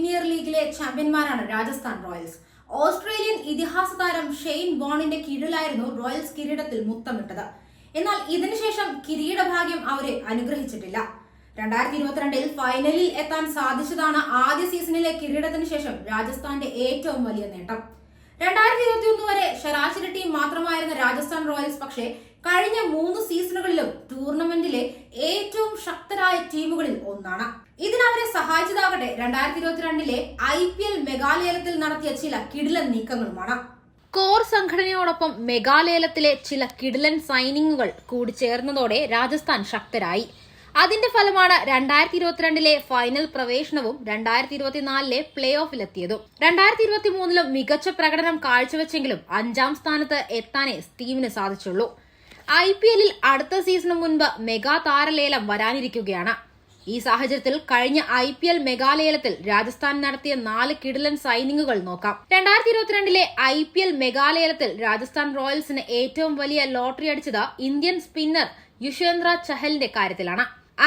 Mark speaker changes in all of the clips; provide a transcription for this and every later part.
Speaker 1: Premier ലീഗിലെ ചാമ്പ്യന്മാരാണ് Rajasthan Royals. Australian ഇതിഹാസ താരം ഷെയ്ൻ ബോണിന്റെ കീഴിലായിരുന്നു റോയൽസ് കിരീടത്തിൽ മുത്തമിട്ടത്. എന്നാൽ ഇതിനുശേഷം കിരീടഭാഗ്യം അവരെ അനുഗ്രഹിച്ചിട്ടില്ല. 2022 ഫൈനലിൽ എത്താൻ സാധിച്ചതാണ് ആദ്യ സീസണിലെ കിരീടത്തിന് ശേഷം രാജസ്ഥാന്റെ ഏറ്റവും വലിയ നേട്ടം. 2021 വരെ ശരാശരി ടീം മാത്രമായിരുന്ന രാജസ്ഥാൻ റോയൽസ് പക്ഷേ കഴിഞ്ഞ 3 സീസണുകളിലും ടൂർണമെന്റിലെ ഏറ്റവും ശക്തരായ ടീമുകളിൽ ഒന്നാണ്. ഇതിനവരെ സഹായിച്ചതാകട്ടെ 2022 IPL മെഗാലേലത്തിൽ നടത്തിയ ചില കിടിലൻ നീക്കങ്ങളുമാണ്. കോർ സംഘടനയോടൊപ്പം മെഗാലേലത്തിലെ ചില കിടിലൻ സൈനിങ്ങുകൾ കൂടി ചേർന്നതോടെ രാജസ്ഥാൻ ശക്തരായി. അതിന്റെ ഫലമാണ് 2022 ഫൈനൽ പ്രവേശനവും 2024 പ്ലേ ഓഫിലെത്തിയതും. 2023 മികച്ച പ്രകടനം കാഴ്ചവെച്ചെങ്കിലും 5ാം സ്ഥാനത്ത് എത്താനേ ടീമിന് സാധിച്ചുള്ളൂ. IPL അടുത്ത സീസണിന് മുൻപ് മെഗാ താരലേലം വരാനിരിക്കുകയാണ്. ഈ സാഹചര്യത്തിൽ കഴിഞ്ഞ IPL മെഗാലേലത്തിൽ രാജസ്ഥാൻ നടത്തിയ 4 കിടിലൻ സൈനിങ്ങുകൾ നോക്കാം. 2022 IPL മെഗാലേലത്തിൽ രാജസ്ഥാൻ റോയൽസിന് ഏറ്റവും വലിയ ലോട്ടറി അടിച്ചത് ഇന്ത്യൻ സ്പിന്നർ യുസ്വേന്ദ്ര ചഹലിന്റെ കാര്യത്തിലാണ്.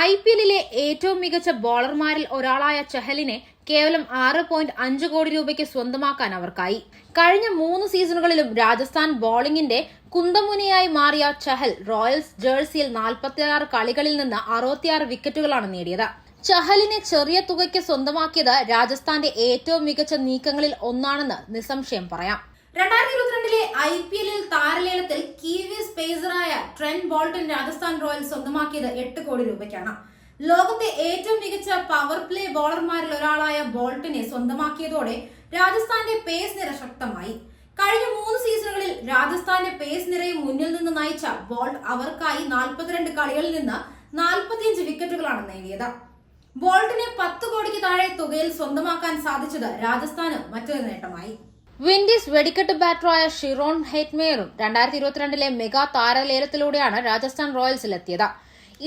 Speaker 1: IPL ഏറ്റവും മികച്ച ബോളർമാരിൽ ഒരാളായ ചഹലിനെ കേവലം 6.5 കോടി രൂപയ്ക്ക് സ്വന്തമാക്കാൻ അവർക്കായി. കഴിഞ്ഞ 3 സീസണുകളിലും രാജസ്ഥാൻ ബോളിംഗിന്റെ കുന്തമുനയായി മാറിയ ചഹൽ റോയൽസ് ജേഴ്സിയിൽ 46 കളികളിൽ നിന്ന് 66 വിക്കറ്റുകളാണ് നേടിയത്. ചഹലിനെ ചെറിയ തുകയ്ക്ക് സ്വന്തമാക്കിയത് രാജസ്ഥാന്റെ ഏറ്റവും മികച്ച നീക്കങ്ങളിൽ ഒന്നാണെന്ന് നിസ്സംശയം പറയാം. 2022 IPL താരലേലത്തിൽ കീവീസ് പേസറായ ട്രെന്റ് ബോൾട്ടൺ രാജസ്ഥാൻ റോയൽസ് സ്വന്തമാക്കിയത് 8 കോടി രൂപയ്ക്കാണ്. ലോകത്തെ ഏറ്റവും മികച്ച പവർ പ്ലേ ബോളർമാരിൽ ഒരാളായ ബോൾട്ടനെ സ്വന്തമാക്കിയതോടെ രാജസ്ഥാന്റെ പേസ് നിര ശക്തമായി. കഴിഞ്ഞ 3 സീസണുകളിൽ രാജസ്ഥാന്റെ പേസ് നിരയും മുന്നിൽ നിന്ന് നയിച്ച ബോൾട്ട് അവർക്കായി 42 കളികളിൽ നിന്ന് 45 വിക്കറ്റുകളാണ് നേടിയത്. ബോൾട്ടിനെ 10 കോടിക്ക് താഴെ തുകയിൽ സ്വന്തമാക്കാൻ സാധിച്ചത് രാജസ്ഥാന് മറ്റൊരു നേട്ടമായി. വിൻഡീസ് വെടിക്കെട്ട് ബാറ്ററായ ഷിറോൺ ഹെറ്റ്മെയറും 2022 മെഗാ താരലേലത്തിലൂടെയാണ് രാജസ്ഥാൻ റോയൽസിലെത്തിയത്.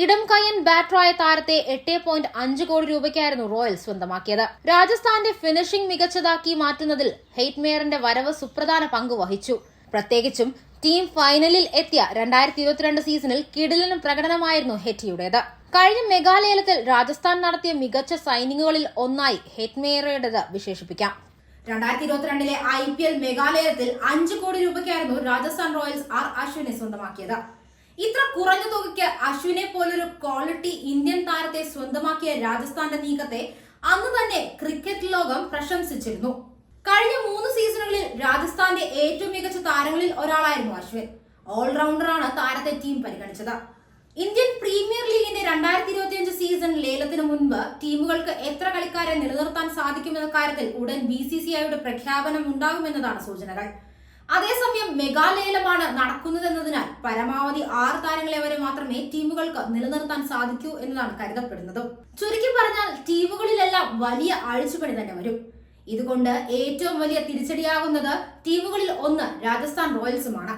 Speaker 1: ഇടം കയ്യൻ ബാറ്ററായ താരത്തെ 8.5 കോടി രൂപയ്ക്കായിരുന്നു റോയൽസ് സ്വന്തമാക്കിയത്. രാജസ്ഥാന്റെ ഫിനിഷിംഗ് മികച്ചതാക്കി മാറ്റുന്നതിൽ ഹെറ്റ്മെയറിന്റെ വരവ് സുപ്രധാന പങ്ക് വഹിച്ചു. പ്രത്യേകിച്ചും ടീം ഫൈനലിൽ എത്തിയ 2022 സീസണിൽ കിടിലൻ പ്രകടനമായിരുന്നു ഹെറ്റിയുടേത്. കഴിഞ്ഞ മെഗാലേലത്തിൽ രാജസ്ഥാൻ നടത്തിയ മികച്ച സൈനിങ്ങുകളിൽ ഒന്നായി ഹെറ്റ്മെയറുടേത് വിശേഷിപ്പിക്കാം. 2022 IPL മെഗാലേലത്തിൽ 5 കോടി രൂപയ്ക്കായിരുന്നു രാജസ്ഥാൻ റോയൽസ് അശ്വിനെ സ്വന്തമാക്കിയത്. ഇത്ര കുറഞ്ഞ തുകയ്ക്ക് അശ്വിനെ പോലൊരു ക്വാളിറ്റി ഇന്ത്യൻ താരത്തെ സ്വന്തമാക്കിയ രാജസ്ഥാന്റെ നീക്കത്തെ അന്ന് തന്നെ ക്രിക്കറ്റ് ലോകം പ്രശംസിച്ചിരുന്നു. കഴിഞ്ഞ 3 സീസണുകളിൽ രാജസ്ഥാന്റെ ഏറ്റവും മികച്ച താരങ്ങളിൽ ഒരാളായിരുന്നു അശ്വിൻ. ഓൾറൗണ്ടറാണ് താരത്തെ ടീം പരിഗണിച്ചത്. ഇന്ത്യൻ പ്രീമിയർ ലീഗിന്റെ 2025 സീസൺ ലേലത്തിന് മുൻപ് ടീമുകൾക്ക് എത്ര കളിക്കാരെ നിലനിർത്താൻ സാധിക്കുമെന്ന കാര്യത്തിൽ ഉടൻ BCCIയുടെ പ്രഖ്യാപനം ഉണ്ടാകുമെന്നതാണ് സൂചനകൾ. അതേസമയം മെഗാലേലമാണ് നടക്കുന്നതെന്നതിനാൽ പരമാവധി 6 താരങ്ങളെ വരെ മാത്രമേ ടീമുകൾക്ക് നിലനിർത്താൻ സാധിക്കൂ എന്നതാണ് കരുതപ്പെടുന്നത്. ചുരുക്കി പറഞ്ഞാൽ ടീമുകളിലെല്ലാം വലിയ അഴിച്ചുപണി തന്നെ വരും. ഇതുകൊണ്ട് ഏറ്റവും വലിയ തിരിച്ചടിയാകുന്നത് ടീമുകളിൽ ഒന്ന് രാജസ്ഥാൻ റോയൽസുമാണ്.